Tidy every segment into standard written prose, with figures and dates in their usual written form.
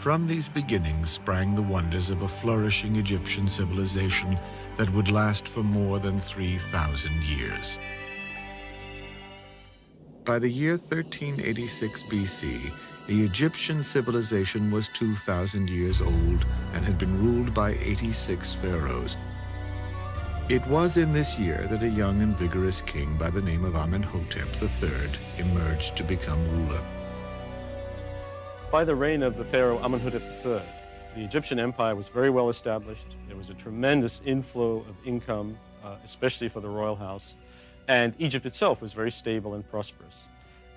From these beginnings sprang the wonders of a flourishing Egyptian civilization that would last for more than 3,000 years. By the year 1386 BC, the Egyptian civilization was 2,000 years old and had been ruled by 86 pharaohs. It was in this year that a young and vigorous king by the name of Amenhotep III emerged to become ruler. By the reign of the pharaoh Amenhotep III, the Egyptian empire was very well established. There was a tremendous inflow of income, especially for the royal house, and Egypt itself was very stable and prosperous.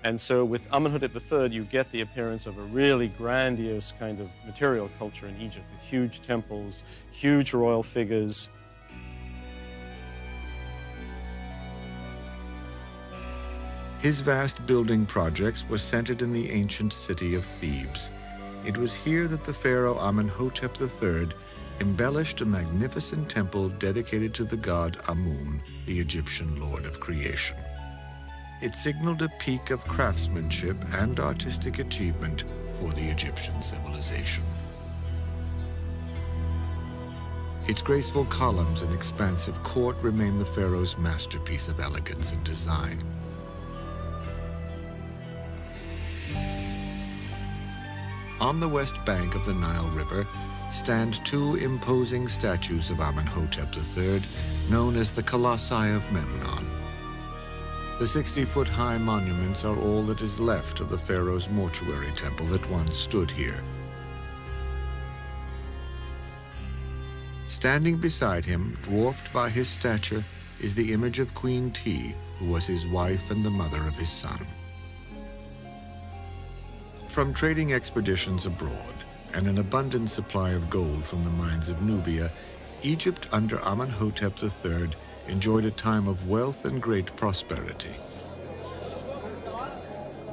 And so with Amenhotep III, you get the appearance of a really grandiose kind of material culture in Egypt, with huge temples, huge royal figures. His vast building projects were centered in the ancient city of Thebes. It was here that the pharaoh Amenhotep III embellished a magnificent temple dedicated to the god Amun, the Egyptian lord of creation. It signaled a peak of craftsmanship and artistic achievement for the Egyptian civilization. Its graceful columns and expansive court remain the pharaoh's masterpiece of elegance and design. On the west bank of the Nile River stand two imposing statues of Amenhotep III, known as the Colossi of Memnon. The 60-foot-high monuments are all that is left of the pharaoh's mortuary temple that once stood here. Standing beside him, dwarfed by his stature, is the image of Queen Ti, who was his wife and the mother of his son. From trading expeditions abroad and an abundant supply of gold from the mines of Nubia, Egypt under Amenhotep III enjoyed a time of wealth and great prosperity.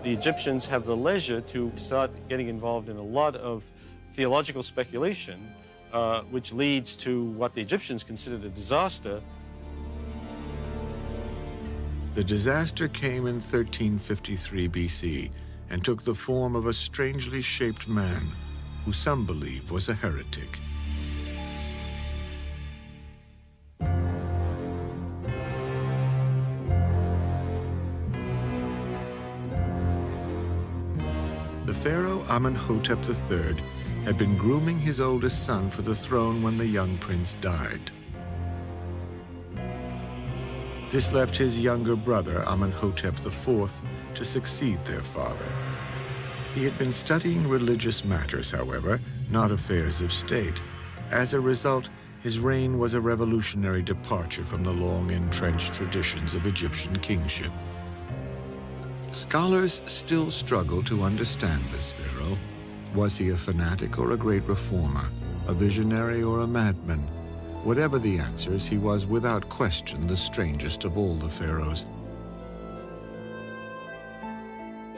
The Egyptians have the leisure to start getting involved in a lot of theological speculation, which leads to what the Egyptians considered a disaster. The disaster came in 1353 BC and took the form of a strangely shaped man who some believe was a heretic. The pharaoh Amenhotep III had been grooming his oldest son for the throne when the young prince died. This left his younger brother, Amenhotep IV, to succeed their father. He had been studying religious matters, however, not affairs of state. As a result, his reign was a revolutionary departure from the long-entrenched traditions of Egyptian kingship. Scholars still struggle to understand this pharaoh. Was he a fanatic or a great reformer, a visionary or a madman? Whatever the answers, he was without question the strangest of all the pharaohs.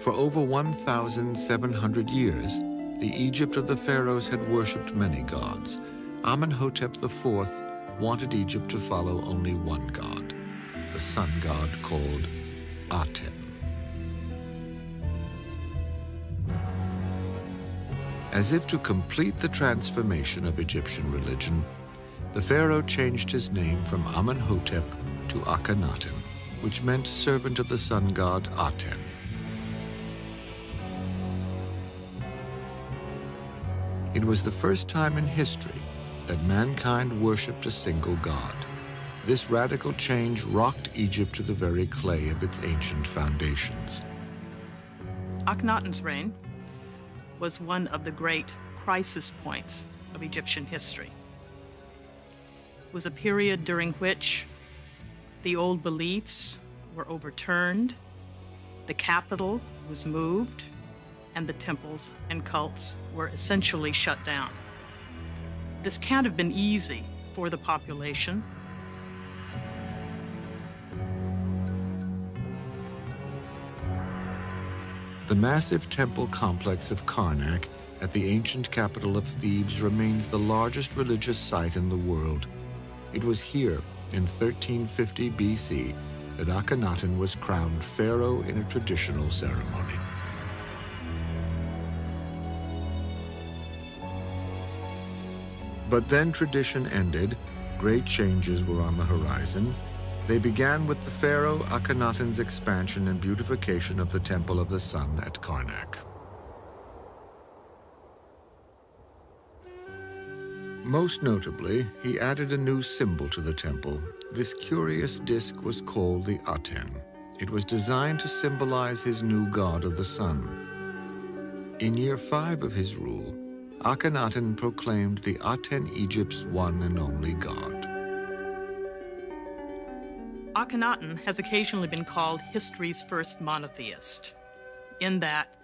For over 1,700 years, the Egypt of the pharaohs had worshipped many gods. Amenhotep IV wanted Egypt to follow only one god, the sun god called Aten. As if to complete the transformation of Egyptian religion, the pharaoh changed his name from Amenhotep to Akhenaten, which meant servant of the sun god Aten. It was the first time in history that mankind worshipped a single god. This radical change rocked Egypt to the very clay of its ancient foundations. Akhenaten's reign was one of the great crisis points of Egyptian history. It was a period during which the old beliefs were overturned, the capital was moved, and the temples and cults were essentially shut down. This can't have been easy for the population. The massive temple complex of Karnak at the ancient capital of Thebes remains the largest religious site in the world. It was here, in 1350 BC, that Akhenaten was crowned pharaoh in a traditional ceremony. But then tradition ended, great changes were on the horizon. They began with the pharaoh Akhenaten's expansion and beautification of the Temple of the Sun at Karnak. Most notably, he added a new symbol to the temple. This curious disk was called the Aten. It was designed to symbolize his new god of the sun. In year 5 of his rule, Akhenaten proclaimed the Aten Egypt's one and only god. Akhenaten has occasionally been called history's first monotheist, in that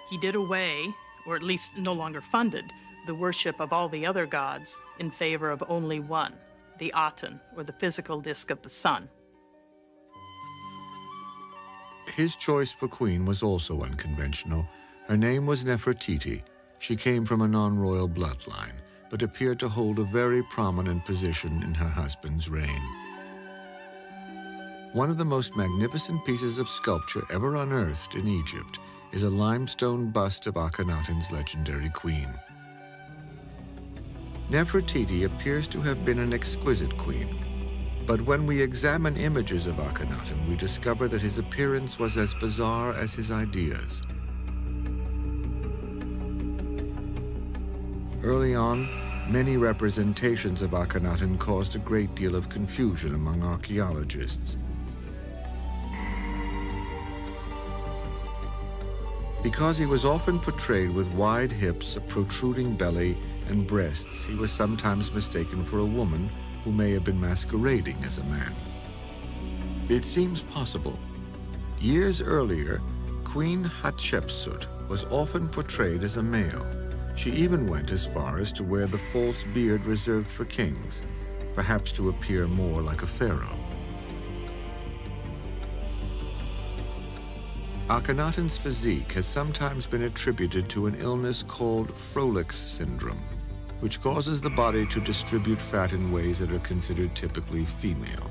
he did away, or at least no longer funded, the worship of all the other gods in favor of only one, the Aten, or the physical disk of the sun. His choice for queen was also unconventional. Her name was Nefertiti. She came from a non-royal bloodline, but appeared to hold a very prominent position in her husband's reign. One of the most magnificent pieces of sculpture ever unearthed in Egypt is a limestone bust of Akhenaten's legendary queen. Nefertiti appears to have been an exquisite queen, but when we examine images of Akhenaten, we discover that his appearance was as bizarre as his ideas. Early on, many representations of Akhenaten caused a great deal of confusion among archaeologists. Because he was often portrayed with wide hips, a protruding belly, and breasts, he was sometimes mistaken for a woman who may have been masquerading as a man. It seems possible. Years earlier, Queen Hatshepsut was often portrayed as a male. She even went as far as to wear the false beard reserved for kings, perhaps to appear more like a pharaoh. Akhenaten's physique has sometimes been attributed to an illness called Froelich's syndrome, which causes the body to distribute fat in ways that are considered typically female.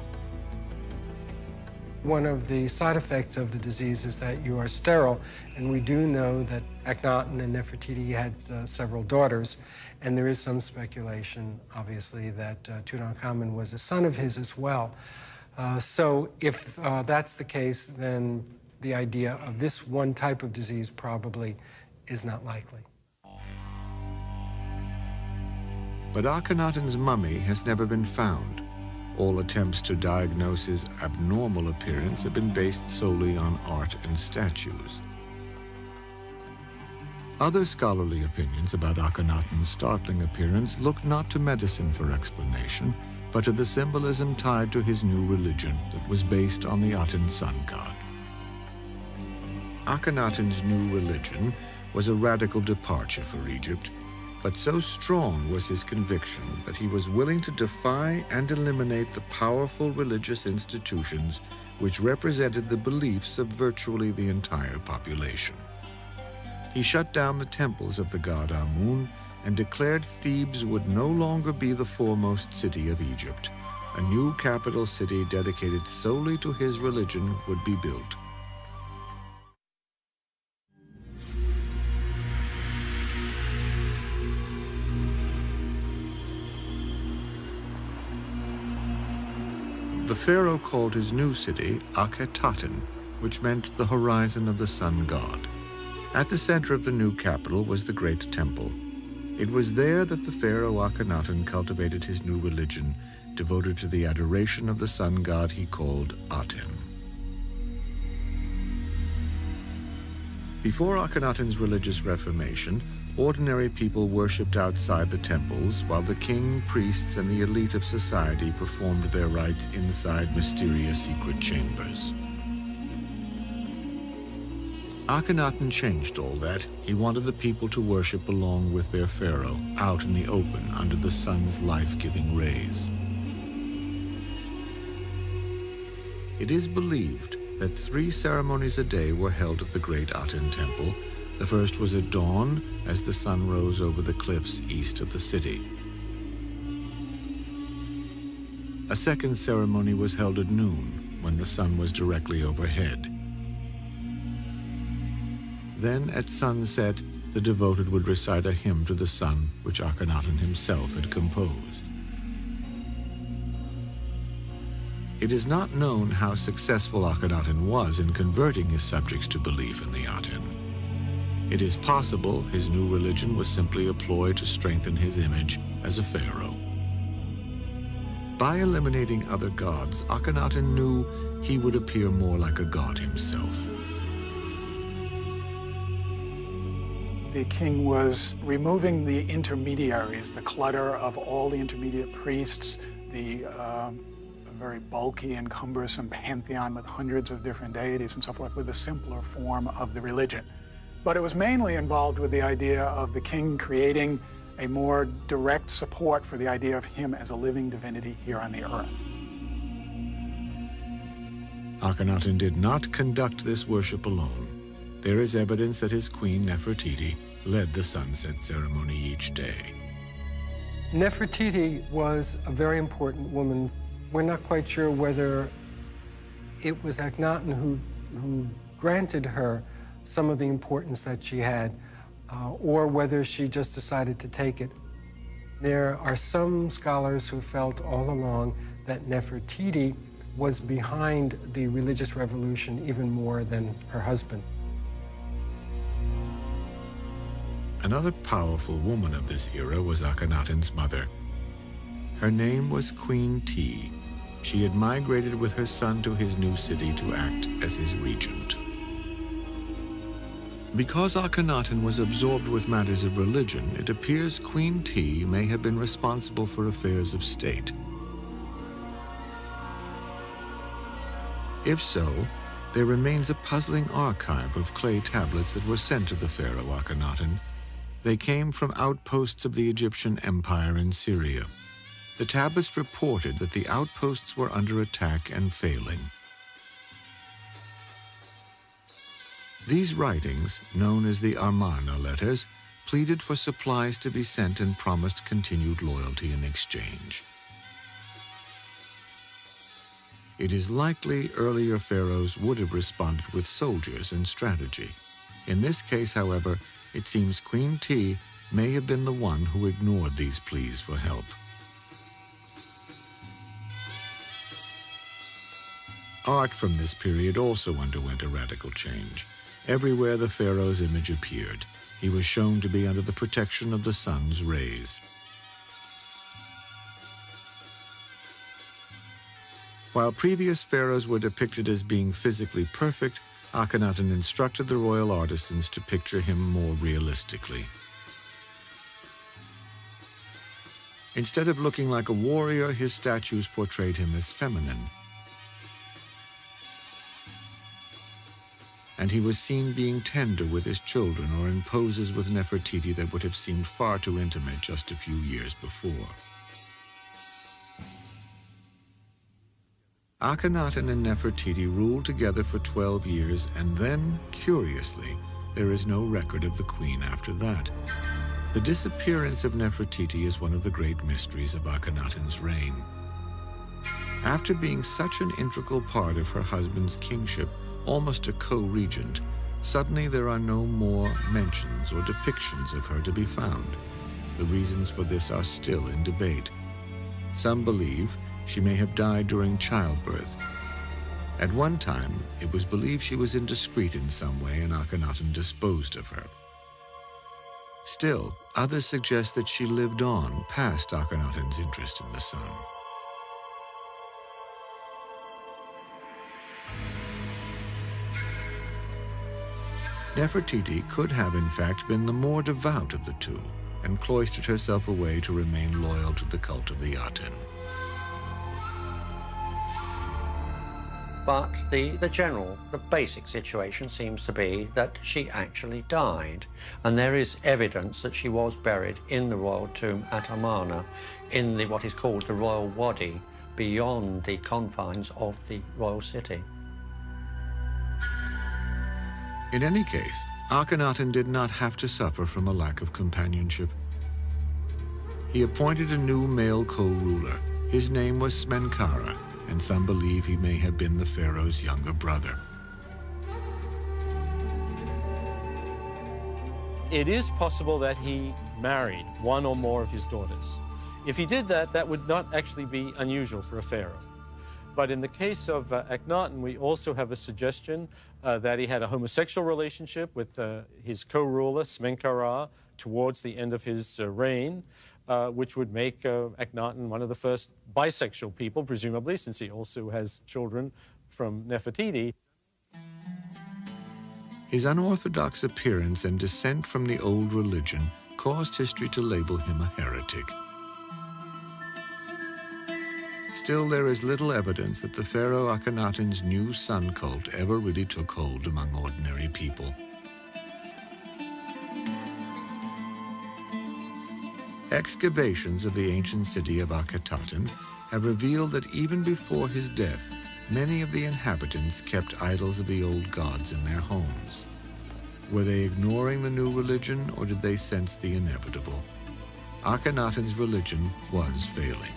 One of the side effects of the disease is that you are sterile, and we do know that Akhenaten and Nefertiti had several daughters, and there is some speculation, obviously, that Tutankhamun was a son of his as well. So if that's the case, then the idea of this one type of disease probably is not likely. But Akhenaten's mummy has never been found. All attempts to diagnose his abnormal appearance have been based solely on art and statues. Other scholarly opinions about Akhenaten's startling appearance look not to medicine for explanation, but to the symbolism tied to his new religion that was based on the Aten sun god. Akhenaten's new religion was a radical departure for Egypt, but so strong was his conviction that he was willing to defy and eliminate the powerful religious institutions which represented the beliefs of virtually the entire population. He shut down the temples of the god Amun and declared Thebes would no longer be the foremost city of Egypt. A new capital city dedicated solely to his religion would be built. The pharaoh called his new city Akhetaten, which meant the horizon of the sun god. At the center of the new capital was the great temple. It was there that the pharaoh Akhenaten cultivated his new religion, devoted to the adoration of the sun god he called Aten. Before Akhenaten's religious reformation, ordinary people worshipped outside the temples, while the king, priests, and the elite of society performed their rites inside mysterious secret chambers. Akhenaten changed all that. He wanted the people to worship along with their pharaoh, out in the open, under the sun's life-giving rays. It is believed that 3 ceremonies a day were held at the great Aten temple. The first was at dawn, as the sun rose over the cliffs east of the city. A second ceremony was held at noon, when the sun was directly overhead. Then, at sunset, the devoted would recite a hymn to the sun which Akhenaten himself had composed. It is not known how successful Akhenaten was in converting his subjects to belief in the Aten. It is possible his new religion was simply a ploy to strengthen his image as a pharaoh. By eliminating other gods, Akhenaten knew he would appear more like a god himself. The king was removing the intermediaries, the clutter of all the intermediate priests, the very bulky and cumbersome pantheon with hundreds of different deities and so forth, with a simpler form of the religion. But it was mainly involved with the idea of the king creating a more direct support for the idea of him as a living divinity here on the earth. Akhenaten did not conduct this worship alone. There is evidence that his queen Nefertiti led the sunset ceremony each day. Nefertiti was a very important woman. We're not quite sure whether it was Akhenaten who granted her some of the importance that she had, or whether she just decided to take it. There are some scholars who felt all along that Nefertiti was behind the religious revolution even more than her husband. Another powerful woman of this era was Akhenaten's mother. Her name was Queen T. She had migrated with her son to his new city to act as his regent. Because Akhenaten was absorbed with matters of religion, it appears Queen T may have been responsible for affairs of state. If so, there remains a puzzling archive of clay tablets that were sent to the pharaoh Akhenaten. They came from outposts of the Egyptian Empire in Syria. The tablets reported that the outposts were under attack and failing. These writings, known as the Amarna letters, pleaded for supplies to be sent and promised continued loyalty in exchange. It is likely earlier pharaohs would have responded with soldiers and strategy. In this case, however, it seems Queen T may have been the one who ignored these pleas for help. Art from this period also underwent a radical change. Everywhere the pharaoh's image appeared, he was shown to be under the protection of the sun's rays. While previous pharaohs were depicted as being physically perfect, Akhenaten instructed the royal artisans to picture him more realistically. Instead of looking like a warrior, his statues portrayed him as feminine. And he was seen being tender with his children or in poses with Nefertiti that would have seemed far too intimate just a few years before. Akhenaten and Nefertiti ruled together for 12 years, and then, curiously, there is no record of the queen after that. The disappearance of Nefertiti is one of the great mysteries of Akhenaten's reign. After being such an integral part of her husband's kingship, almost a co-regent, suddenly there are no more mentions or depictions of her to be found. The reasons for this are still in debate. Some believe she may have died during childbirth. At one time, it was believed she was indiscreet in some way and Akhenaten disposed of her. Still, others suggest that she lived on past Akhenaten's interest in the sun. Nefertiti could have, in fact, been the more devout of the two and cloistered herself away to remain loyal to the cult of the Aten. But the basic situation seems to be that she actually died. And there is evidence that she was buried in the royal tomb at Amarna, in what is called the royal wadi, beyond the confines of the royal city. In any case, Akhenaten did not have to suffer from a lack of companionship. He appointed a new male co-ruler. His name was Smenkhara, and some believe he may have been the pharaoh's younger brother. It is possible that he married one or more of his daughters. If he did that, that would not actually be unusual for a pharaoh. But in the case of Akhenaten, we also have a suggestion that he had a homosexual relationship with his co-ruler, Smenkhare, towards the end of his reign, which would make Akhenaten one of the first bisexual people, presumably, since he also has children from Nefertiti. His unorthodox appearance and descent from the old religion caused history to label him a heretic. Still, there is little evidence that the pharaoh Akhenaten's new sun cult ever really took hold among ordinary people. Excavations of the ancient city of Akhetaten have revealed that even before his death, many of the inhabitants kept idols of the old gods in their homes. Were they ignoring the new religion, or did they sense the inevitable? Akhenaten's religion was failing.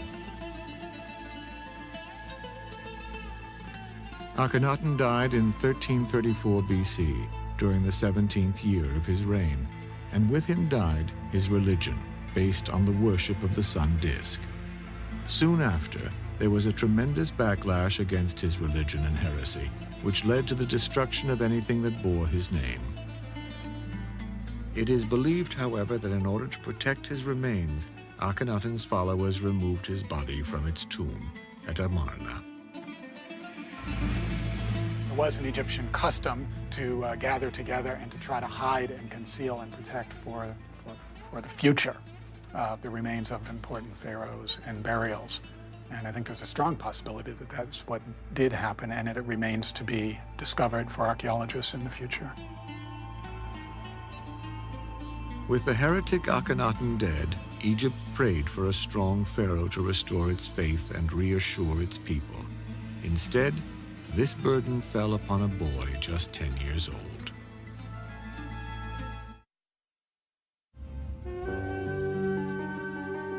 Akhenaten died in 1334 BC, during the 17th year of his reign, and with him died his religion, based on the worship of the sun disk. Soon after, there was a tremendous backlash against his religion and heresy, which led to the destruction of anything that bore his name. It is believed, however, that in order to protect his remains, Akhenaten's followers removed his body from its tomb at Amarna. It was an Egyptian custom to gather together and to try to hide and conceal and protect for the future the remains of important pharaohs and burials. And I think there's a strong possibility that that's what did happen, and it remains to be discovered for archaeologists in the future. With the heretic Akhenaten dead, Egypt prayed for a strong pharaoh to restore its faith and reassure its people. Instead, this burden fell upon a boy just 10 years old.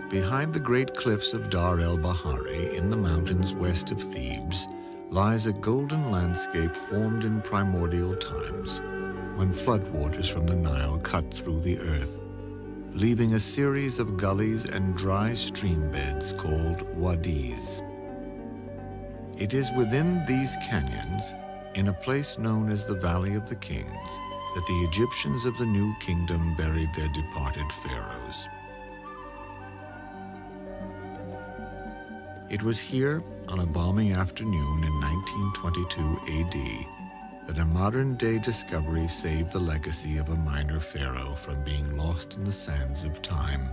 Behind the great cliffs of Dar el-Bahari in the mountains west of Thebes lies a golden landscape formed in primordial times, when floodwaters from the Nile cut through the earth, leaving a series of gullies and dry stream beds called wadis. It is within these canyons, in a place known as the Valley of the Kings, that the Egyptians of the New Kingdom buried their departed pharaohs. It was here, on a balmy afternoon in 1922 AD, that a modern-day discovery saved the legacy of a minor pharaoh from being lost in the sands of time.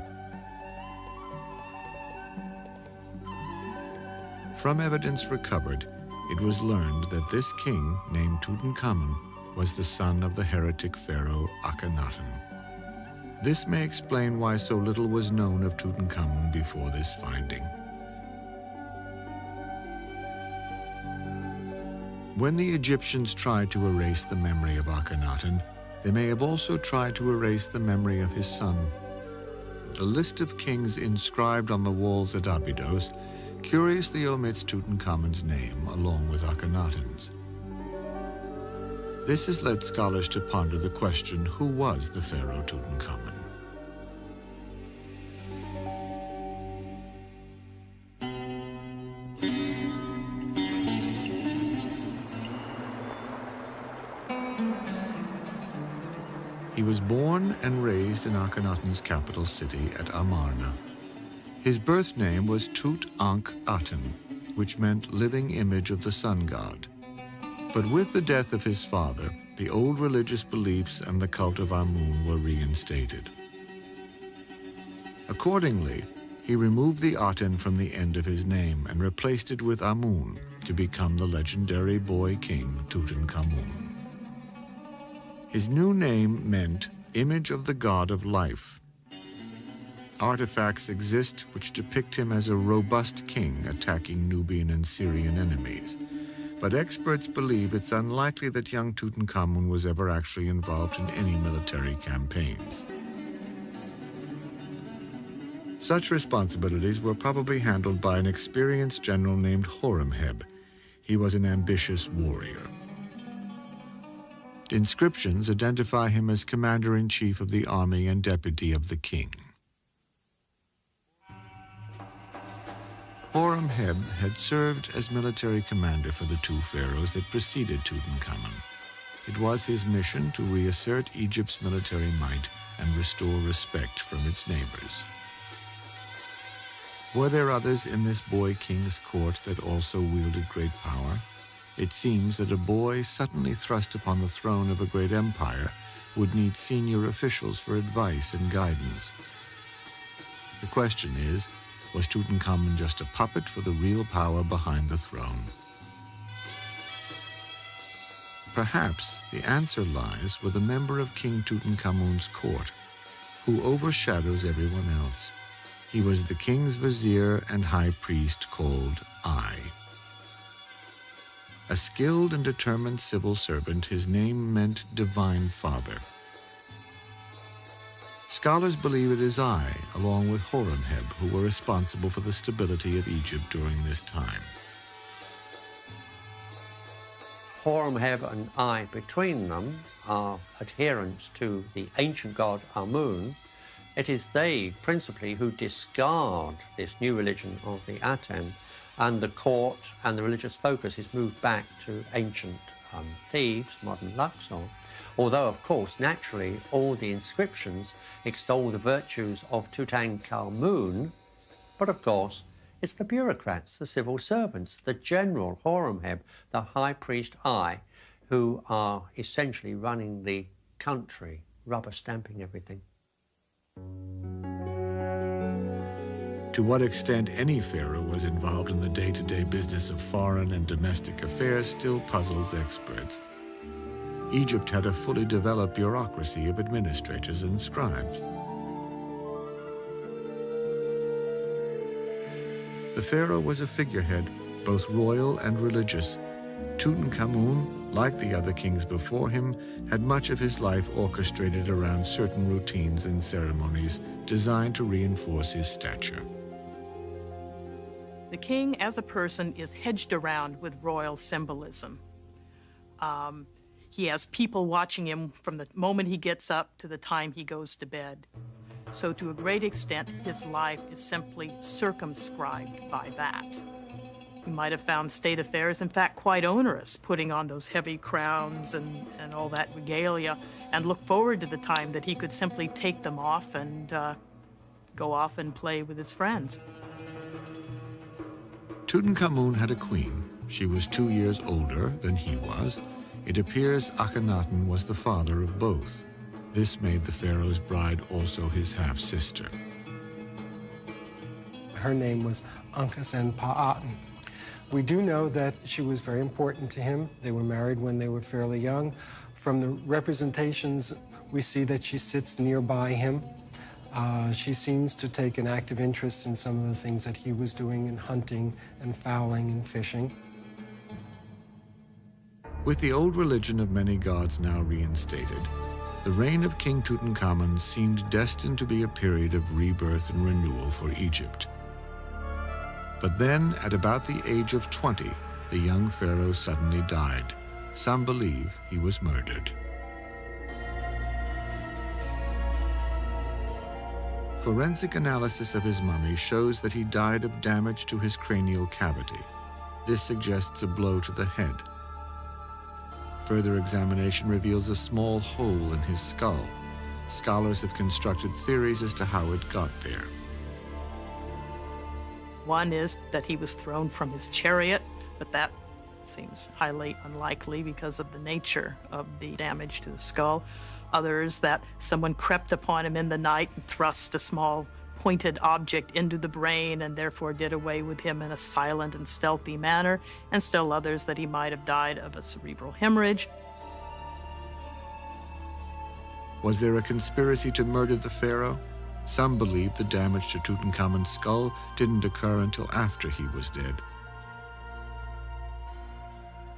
From evidence recovered, it was learned that this king, named Tutankhamun, was the son of the heretic pharaoh Akhenaten. This may explain why so little was known of Tutankhamun before this finding. When the Egyptians tried to erase the memory of Akhenaten, they may have also tried to erase the memory of his son. The list of kings inscribed on the walls at Abydos curiously omits Tutankhamun's name along with Akhenaten's. This has led scholars to ponder the question, who was the pharaoh Tutankhamun? He was born and raised in Akhenaten's capital city at Amarna. His birth name was Tut-Ankh-Aten, which meant living image of the sun god. But with the death of his father, the old religious beliefs and the cult of Amun were reinstated. Accordingly, he removed the Aten from the end of his name and replaced it with Amun to become the legendary boy king Tutankhamun. His new name meant image of the god of life. Artifacts exist which depict him as a robust king attacking Nubian and Syrian enemies. But experts believe it's unlikely that young Tutankhamun was ever actually involved in any military campaigns. Such responsibilities were probably handled by an experienced general named Horemheb. He was an ambitious warrior. Inscriptions identify him as commander-in-chief of the army and deputy of the king. Horemheb had served as military commander for the two pharaohs that preceded Tutankhamun. It was his mission to reassert Egypt's military might and restore respect from its neighbors. Were there others in this boy king's court that also wielded great power? It seems that a boy suddenly thrust upon the throne of a great empire would need senior officials for advice and guidance. The question is, was Tutankhamun just a puppet for the real power behind the throne? Perhaps the answer lies with a member of King Tutankhamun's court, who overshadows everyone else. He was the king's vizier and high priest called Ai. A skilled and determined civil servant, his name meant Divine Father. Scholars believe it is Ai, along with Horemheb, who were responsible for the stability of Egypt during this time. Horemheb and Ai, between them, are adherents to the ancient god Amun. It is they, principally, who discard this new religion of the Aten, and the court and the religious focus is moved back to ancient Thebes, modern Luxor. Although, of course, naturally, all the inscriptions extol the virtues of Tutankhamun, but of course, it's the bureaucrats, the civil servants, the general Horemheb, the high priest Ai, who are essentially running the country, rubber stamping everything. To what extent any pharaoh was involved in the day-to-day business of foreign and domestic affairs still puzzles experts. Egypt had a fully developed bureaucracy of administrators and scribes. The pharaoh was a figurehead, both royal and religious. Tutankhamun, like the other kings before him, had much of his life orchestrated around certain routines and ceremonies designed to reinforce his stature. The king, as a person, is hedged around with royal symbolism. He has people watching him from the moment he gets up to the time he goes to bed. So to a great extent, his life is simply circumscribed by that. He might have found state affairs, in fact, quite onerous, putting on those heavy crowns and all that regalia, and look forward to the time that he could simply take them off and go off and play with his friends. Tutankhamun had a queen. She was 2 years older than he was. It appears Akhenaten was the father of both. This made the pharaoh's bride also his half-sister. Her name was Ankhesenpa'aten. We do know that she was very important to him. They were married when they were fairly young. From the representations, we see that she sits nearby him. She seems to take an active interest in some of the things that he was doing in hunting and fowling and fishing. With the old religion of many gods now reinstated, the reign of King Tutankhamun seemed destined to be a period of rebirth and renewal for Egypt. But then, at about the age of 20, the young pharaoh suddenly died. Some believe he was murdered. Forensic analysis of his mummy shows that he died of damage to his cranial cavity. This suggests a blow to the head. Further examination reveals a small hole in his skull. Scholars have constructed theories as to how it got there. One is that he was thrown from his chariot, but that seems highly unlikely because of the nature of the damage to the skull. Others that someone crept upon him in the night and thrust a small pointed object into the brain and therefore did away with him in a silent and stealthy manner, and still others that he might have died of a cerebral hemorrhage. Was there a conspiracy to murder the pharaoh? Some believe the damage to Tutankhamun's skull didn't occur until after he was dead.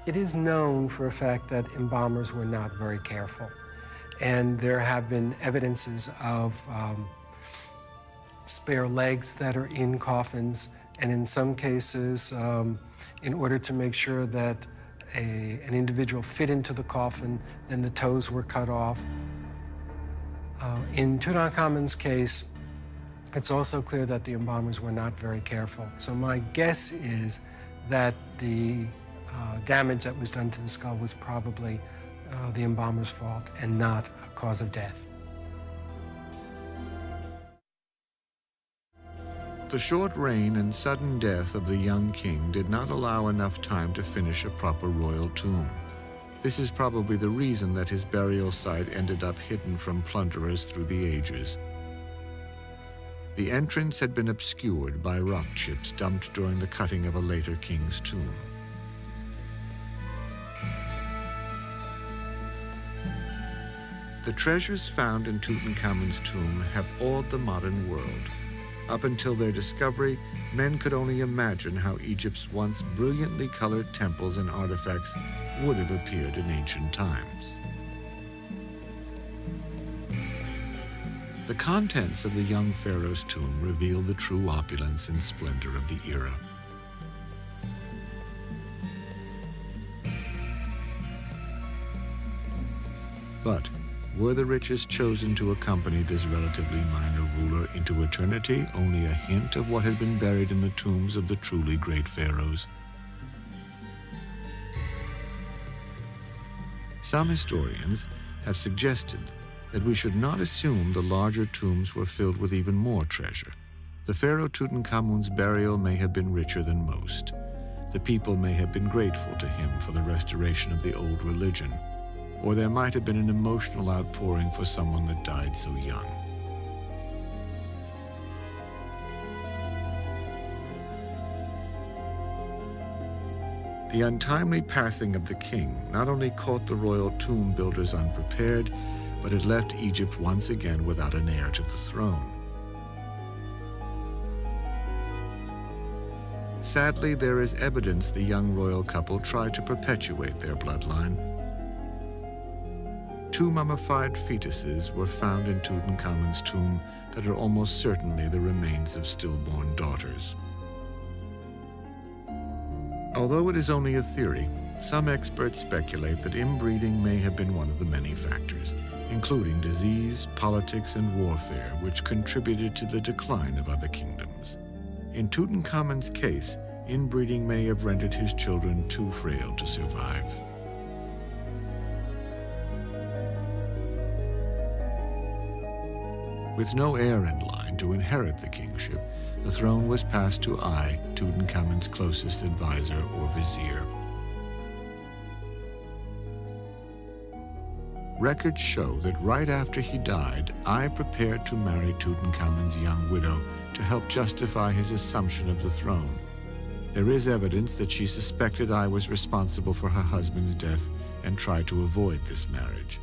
It is known for a fact that embalmers were not very careful. And there have been evidences of spare legs that are in coffins, and in some cases, in order to make sure that an individual fit into the coffin, then the toes were cut off. In Tutankhamun's case, it's also clear that the embalmers were not very careful. So my guess is that the damage that was done to the skull was probably the embalmer's fault and not a cause of death. The short reign and sudden death of the young king did not allow enough time to finish a proper royal tomb. This is probably the reason that his burial site ended up hidden from plunderers through the ages. The entrance had been obscured by rock chips dumped during the cutting of a later king's tomb. The treasures found in Tutankhamun's tomb have awed the modern world. Up until their discovery, men could only imagine how Egypt's once brilliantly colored temples and artifacts would have appeared in ancient times. The contents of the young pharaoh's tomb reveal the true opulence and splendor of the era. But were the riches chosen to accompany this relatively minor ruler into eternity only a hint of what had been buried in the tombs of the truly great pharaohs? Some historians have suggested that we should not assume the larger tombs were filled with even more treasure. The pharaoh Tutankhamun's burial may have been richer than most. The people may have been grateful to him for the restoration of the old religion, or there might have been an emotional outpouring for someone that died so young. The untimely passing of the king not only caught the royal tomb builders unprepared, but it left Egypt once again without an heir to the throne. Sadly, there is evidence the young royal couple tried to perpetuate their bloodline. 2 mummified fetuses were found in Tutankhamun's tomb that are almost certainly the remains of stillborn daughters. Although it is only a theory, some experts speculate that inbreeding may have been one of the many factors, including disease, politics, and warfare, which contributed to the decline of other kingdoms. In Tutankhamun's case, inbreeding may have rendered his children too frail to survive. With no heir in line to inherit the kingship, the throne was passed to Ai, Tutankhamun's closest advisor or vizier. Records show that right after he died, Ai prepared to marry Tutankhamun's young widow to help justify his assumption of the throne. There is evidence that she suspected Ai was responsible for her husband's death and tried to avoid this marriage.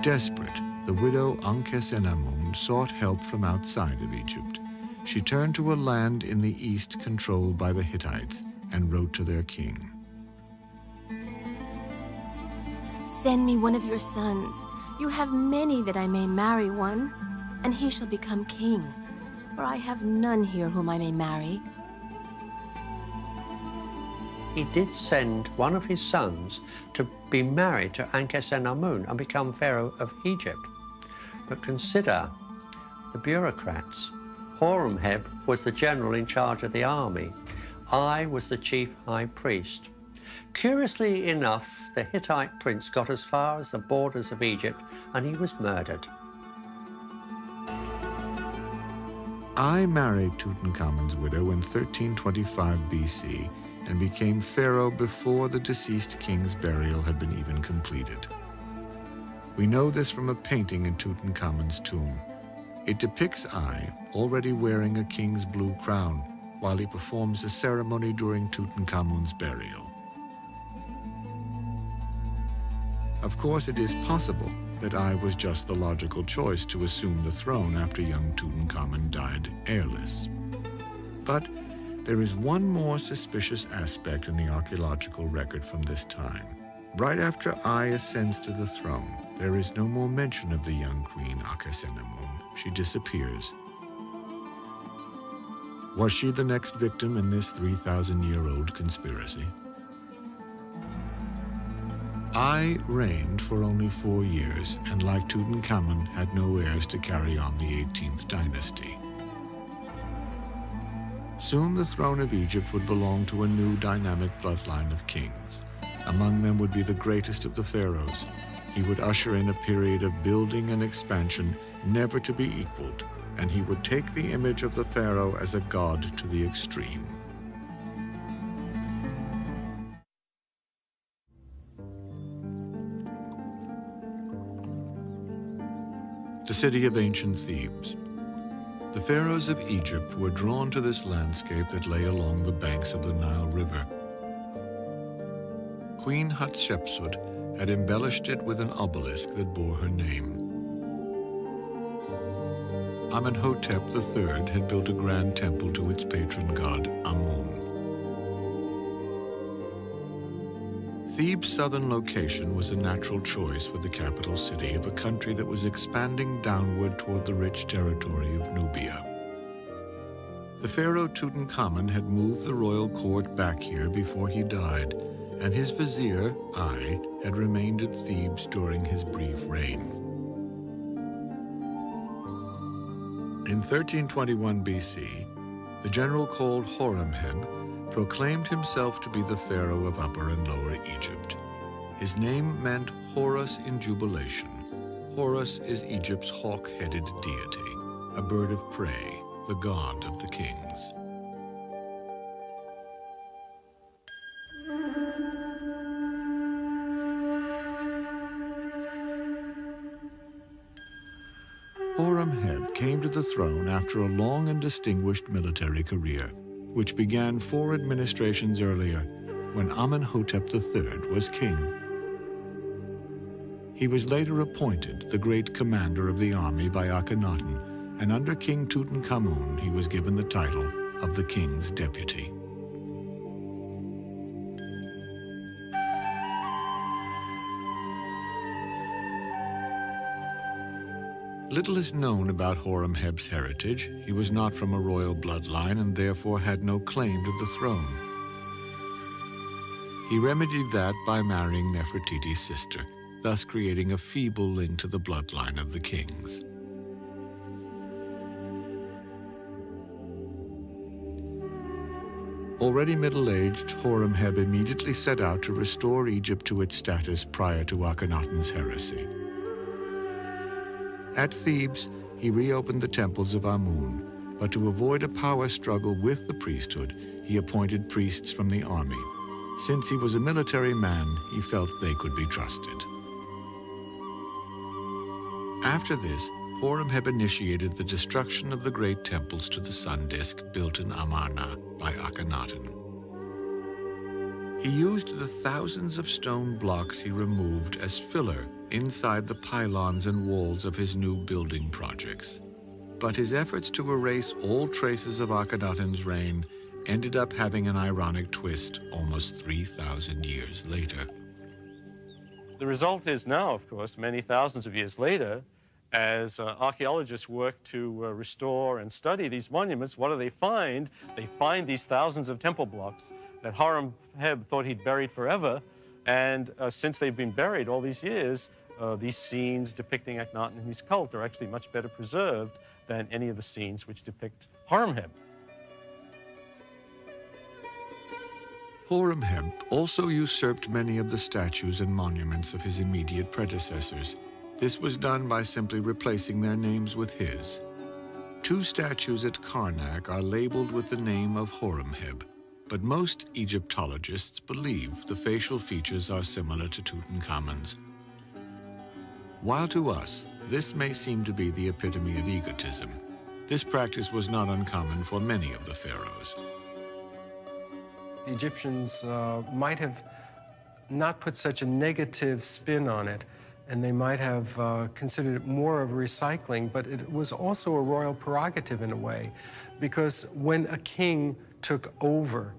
Desperate, the widow Ankhesenamun sought help from outside of Egypt. She turned to a land in the east controlled by the Hittites and wrote to their king. Send me one of your sons. You have many that I may marry one, and he shall become king. For I have none here whom I may marry. He did send one of his sons to be married to Ankhesenamun and become pharaoh of Egypt. But consider the bureaucrats. Horemheb was the general in charge of the army. Ai was the chief high priest. Curiously enough, the Hittite prince got as far as the borders of Egypt and he was murdered. Ai married Tutankhamun's widow in 1325 BC and became pharaoh before the deceased king's burial had been even completed. We know this from a painting in Tutankhamun's tomb. It depicts Ai already wearing a king's blue crown while he performs a ceremony during Tutankhamun's burial. Of course, it is possible that Ai was just the logical choice to assume the throne after young Tutankhamun died heirless. But there is one more suspicious aspect in the archaeological record from this time. Right after Ai ascends to the throne, there is no more mention of the young queen Ankhesenamun. She disappears. Was she the next victim in this 3,000-year-old conspiracy? I reigned for only 4 years, and like Tutankhamun, had no heirs to carry on the 18th dynasty. Soon the throne of Egypt would belong to a new dynamic bloodline of kings. Among them would be the greatest of the pharaohs. He would usher in a period of building and expansion never to be equaled, and he would take the image of the pharaoh as a god to the extreme. The city of ancient Thebes. The pharaohs of Egypt were drawn to this landscape that lay along the banks of the Nile River. Queen Hatshepsut had embellished it with an obelisk that bore her name. Amenhotep III had built a grand temple to its patron god, Amun. Thebes' southern location was a natural choice for the capital city of a country that was expanding downward toward the rich territory of Nubia. The pharaoh Tutankhamun had moved the royal court back here before he died, and his vizier, I, had remained at Thebes during his brief reign. In 1321 BC, the general called Horemheb proclaimed himself to be the pharaoh of Upper and Lower Egypt. His name meant Horus in jubilation. Horus is Egypt's hawk-headed deity, a bird of prey, the god of the kings. Horemheb came to the throne after a long and distinguished military career, which began 4 administrations earlier, when Amenhotep III was king. He was later appointed the great commander of the army by Akhenaten, and under King Tutankhamun he was given the title of the king's deputy. Little is known about Horemheb's heritage. He was not from a royal bloodline and therefore had no claim to the throne. He remedied that by marrying Nefertiti's sister, thus creating a feeble link to the bloodline of the kings. Already middle-aged, Horemheb immediately set out to restore Egypt to its status prior to Akhenaten's heresy. At Thebes, he reopened the temples of Amun, but to avoid a power struggle with the priesthood, he appointed priests from the army. Since he was a military man, he felt they could be trusted. After this, Horemheb initiated the destruction of the great temples to the sun disk built in Amarna by Akhenaten. He used the thousands of stone blocks he removed as filler inside the pylons and walls of his new building projects. But his efforts to erase all traces of Akhenaten's reign ended up having an ironic twist almost 3,000 years later. The result is now, of course, many thousands of years later, as archaeologists work to restore and study these monuments, what do they find? They find these thousands of temple blocks that Horemheb thought he'd buried forever, and since they've been buried all these years, these scenes depicting Akhenaten and his cult are actually much better preserved than any of the scenes which depict Horemheb. Horemheb also usurped many of the statues and monuments of his immediate predecessors. This was done by simply replacing their names with his. 2 statues at Karnak are labeled with the name of Horemheb, but most Egyptologists believe the facial features are similar to Tutankhamun's. While to us, this may seem to be the epitome of egotism, this practice was not uncommon for many of the pharaohs. The Egyptians might have not put such a negative spin on it, and they might have considered it more of a recycling, but it was also a royal prerogative in a way, because when a king took over,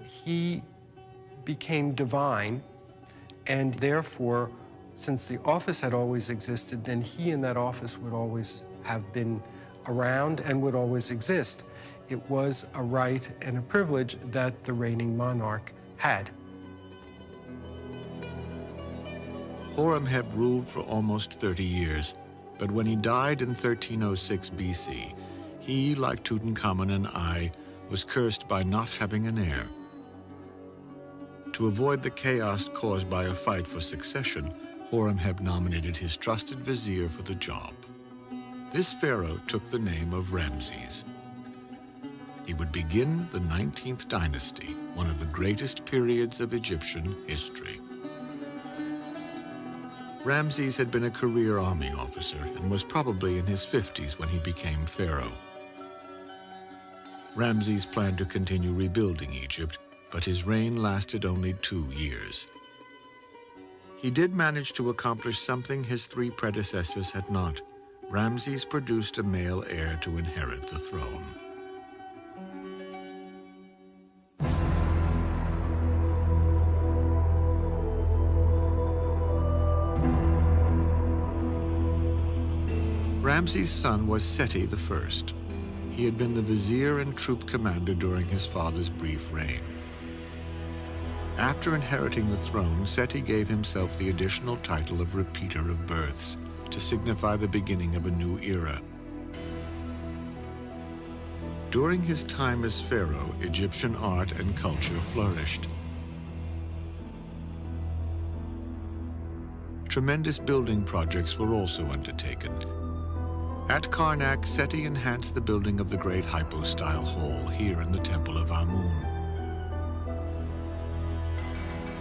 he became divine, and therefore, since the office had always existed, then he in that office would always have been around and would always exist. It was a right and a privilege that the reigning monarch had. Horemheb ruled for almost 30 years, but when he died in 1306 BC, he, like Tutankhamun and I, was cursed by not having an heir. To avoid the chaos caused by a fight for succession, Horemheb nominated his trusted vizier for the job. This pharaoh took the name of Ramses. He would begin the 19th dynasty, one of the greatest periods of Egyptian history. Ramses had been a career army officer and was probably in his 50s when he became pharaoh. Ramses planned to continue rebuilding Egypt, but his reign lasted only 2 years. He did manage to accomplish something his 3 predecessors had not. Ramses produced a male heir to inherit the throne. Ramses' son was Seti I. He had been the vizier and troop commander during his father's brief reign. After inheriting the throne, Seti gave himself the additional title of repeater of births to signify the beginning of a new era. During his time as pharaoh, Egyptian art and culture flourished. Tremendous building projects were also undertaken. At Karnak, Seti enhanced the building of the great hypostyle hall here in the Temple of Amun.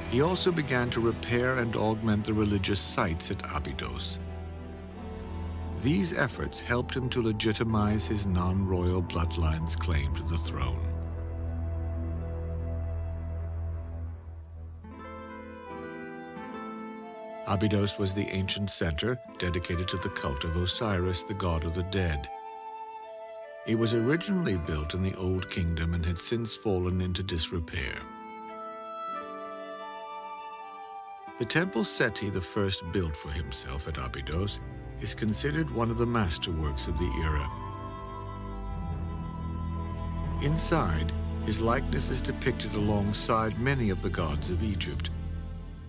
He also began to repair and augment the religious sites at Abydos. These efforts helped him to legitimize his non-royal bloodline's claim to the throne. Abydos was the ancient center dedicated to the cult of Osiris, the god of the dead. It was originally built in the Old Kingdom and had since fallen into disrepair. The temple Seti I built for himself at Abydos is considered one of the masterworks of the era. Inside, his likeness is depicted alongside many of the gods of Egypt.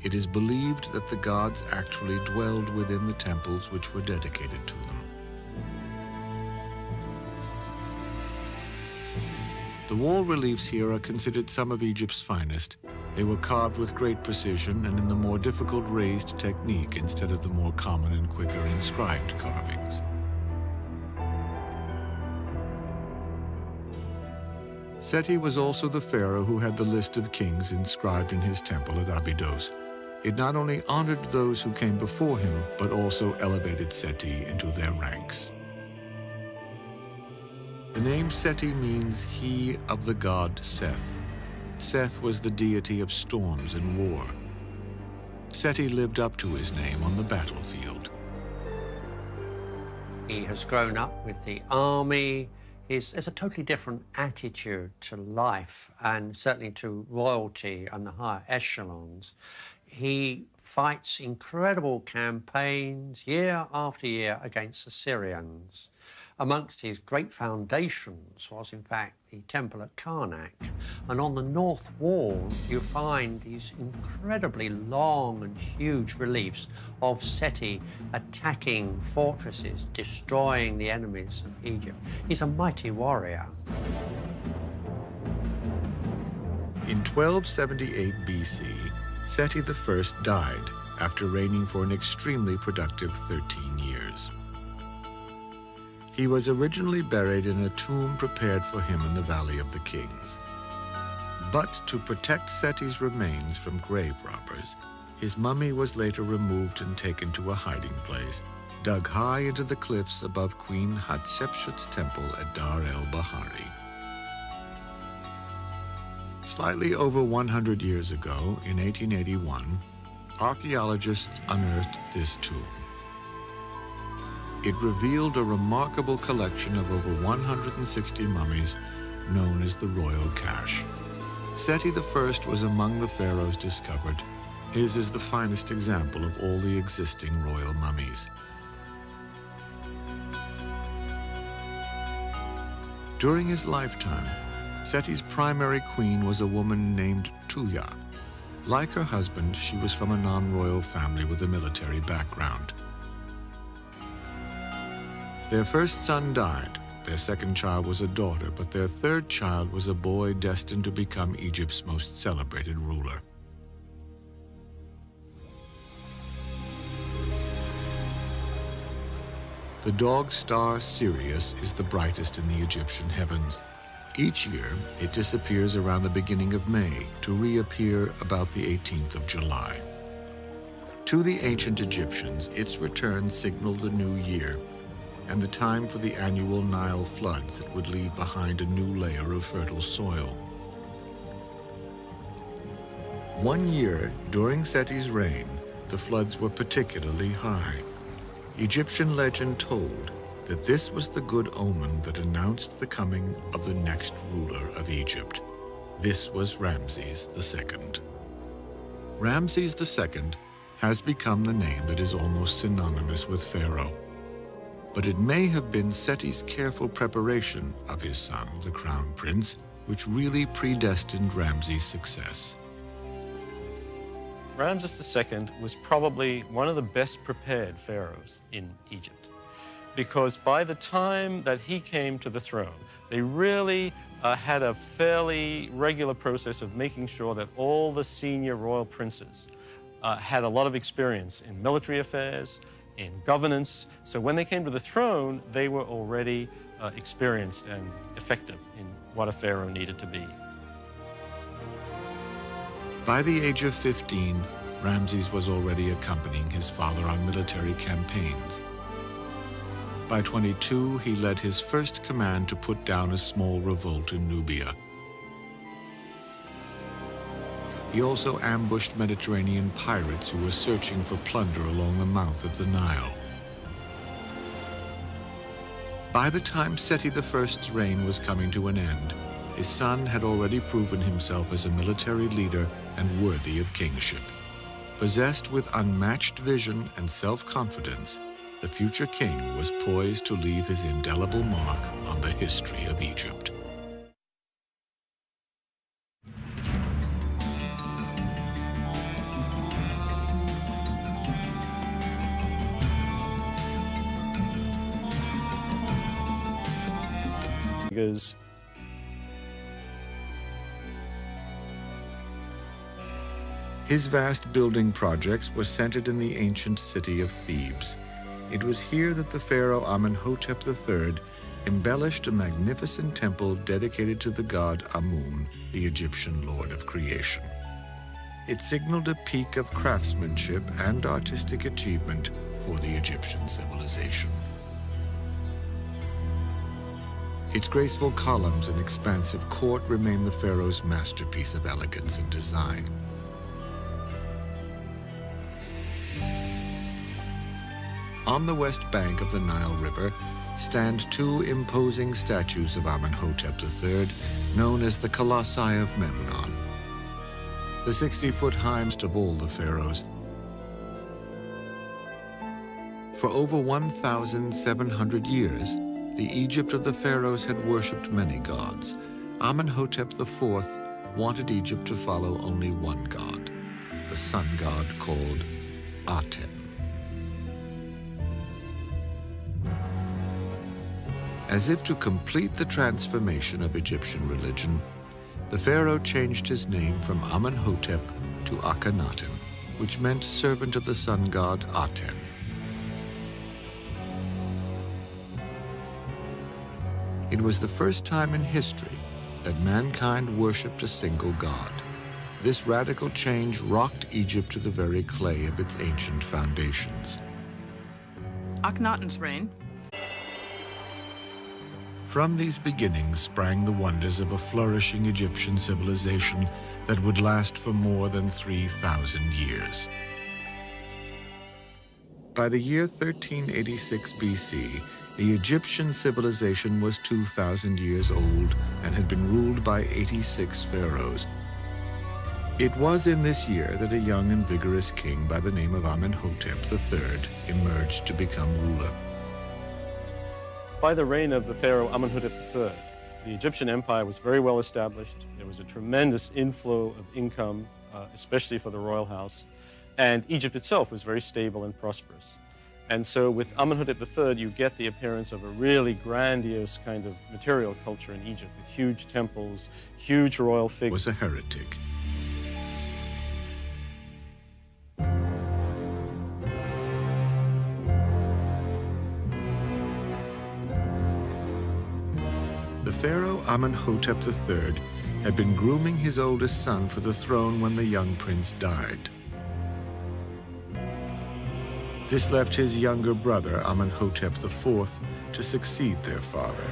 It is believed that the gods actually dwelled within the temples which were dedicated to them. The wall reliefs here are considered some of Egypt's finest. They were carved with great precision and in the more difficult raised technique instead of the more common and quicker inscribed carvings. Seti was also the pharaoh who had the list of kings inscribed in his temple at Abydos. It not only honored those who came before him, but also elevated Seti into their ranks. The name Seti means he of the god Seth. Seth was the deity of storms and war. Seti lived up to his name on the battlefield. He has grown up with the army. There's a totally different attitude to life and certainly to royalty and the higher echelons. He fights incredible campaigns year after year against the Syrians. Amongst his great foundations was, in fact, the temple at Karnak. And on the north wall, you find these incredibly long and huge reliefs of Seti attacking fortresses, destroying the enemies of Egypt. He's a mighty warrior. In 1278 BC, Seti I died after reigning for an extremely productive 13 years. He was originally buried in a tomb prepared for him in the Valley of the Kings. But to protect Seti's remains from grave robbers, his mummy was later removed and taken to a hiding place, dug high into the cliffs above Queen Hatshepsut's temple at Dar el-Bahari. Slightly over 100 years ago, in 1881, archaeologists unearthed this tomb. It revealed a remarkable collection of over 160 mummies known as the Royal Cache. Seti I was among the pharaohs discovered. His is the finest example of all the existing royal mummies. During his lifetime, Seti's primary queen was a woman named Tuya. Like her husband, she was from a non-royal family with a military background. Their first son died. Their second child was a daughter, but their third child was a boy destined to become Egypt's most celebrated ruler. The dog star Sirius is the brightest in the Egyptian heavens. Each year, it disappears around the beginning of May to reappear about the 18th of July. To the ancient Egyptians, its return signaled the new year and the time for the annual Nile floods that would leave behind a new layer of fertile soil. One year, during Seti's reign, the floods were particularly high. Egyptian legend told that this was the good omen that announced the coming of the next ruler of Egypt. This was Ramses II. Ramses II has become the name that is almost synonymous with Pharaoh. But it may have been Seti's careful preparation of his son, the crown prince, which really predestined Ramses' success. Ramses II was probably one of the best prepared pharaohs in Egypt, because by the time that he came to the throne, they really had a fairly regular process of making sure that all the senior royal princes had a lot of experience in military affairs, in governance. So when they came to the throne, they were already experienced and effective in what a pharaoh needed to be. By the age of 15, Ramses was already accompanying his father on military campaigns. By 22, he led his first command to put down a small revolt in Nubia. He also ambushed Mediterranean pirates who were searching for plunder along the mouth of the Nile. By the time Seti I's reign was coming to an end, his son had already proven himself as a military leader and worthy of kingship. Possessed with unmatched vision and self-confidence, the future king was poised to leave his indelible mark on the history of Egypt. Because his vast building projects were centered in the ancient city of Thebes. It was here that the pharaoh Amenhotep III embellished a magnificent temple dedicated to the god Amun, the Egyptian lord of creation. It signaled a peak of craftsmanship and artistic achievement for the Egyptian civilization. Its graceful columns and expansive court remain the pharaoh's masterpiece of elegance and design. On the west bank of the Nile River stand two imposing statues of Amenhotep III, known as the Colossi of Memnon. The 60-foot highest of all the pharaohs. For over 1,700 years, the Egypt of the pharaohs had worshipped many gods. Amenhotep IV wanted Egypt to follow only one god, the sun god called Aten. As if to complete the transformation of Egyptian religion, the pharaoh changed his name from Amenhotep to Akhenaten, which meant servant of the sun god Aten. It was the first time in history that mankind worshipped a single god. This radical change rocked Egypt to the very clay of its ancient foundations. Akhenaten's reign. From these beginnings sprang the wonders of a flourishing Egyptian civilization that would last for more than 3,000 years. By the year 1386 BC, the Egyptian civilization was 2,000 years old and had been ruled by 86 pharaohs. It was in this year that a young and vigorous king by the name of Amenhotep III emerged to become ruler. by the reign of the Pharaoh Amenhotep III, The Egyptian empire was very well established. There was a tremendous inflow of income, especially for the royal house. And Egypt itself was very stable and prosperous. And so with Amenhotep III, you get the appearance of a really grandiose kind of material culture in Egypt, with huge temples, huge royal figures. Was a heretic. The pharaoh Amenhotep III had been grooming his oldest son for the throne when the young prince died. This left his younger brother, Amenhotep IV, to succeed their father.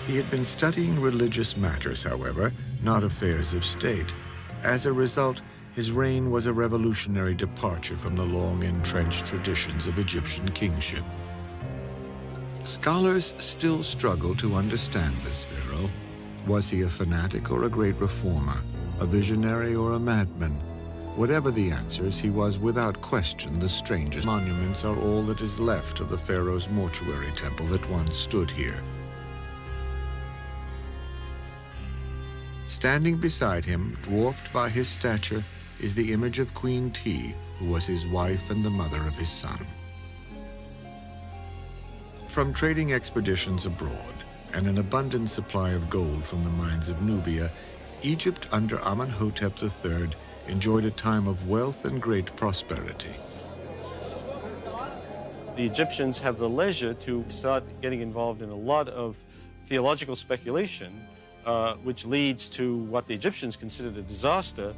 He had been studying religious matters, however, not affairs of state. As a result, his reign was a revolutionary departure from the long-entrenched traditions of Egyptian kingship. Scholars still struggle to understand this pharaoh. Was he a fanatic or a great reformer, a visionary or a madman? Whatever the answers, he was without question the strangest. Monuments are all that is left of the pharaoh's mortuary temple that once stood here. Standing beside him, dwarfed by his stature, is the image of Queen Ti, who was his wife and the mother of his son. From trading expeditions abroad and an abundant supply of gold from the mines of Nubia, Egypt under Amenhotep III enjoyed a time of wealth and great prosperity. The Egyptians have the leisure to start getting involved in a lot of theological speculation, which leads to what the Egyptians considered a disaster.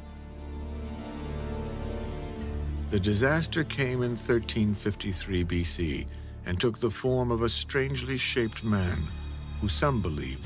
The disaster came in 1353 BC and took the form of a strangely shaped man who some believe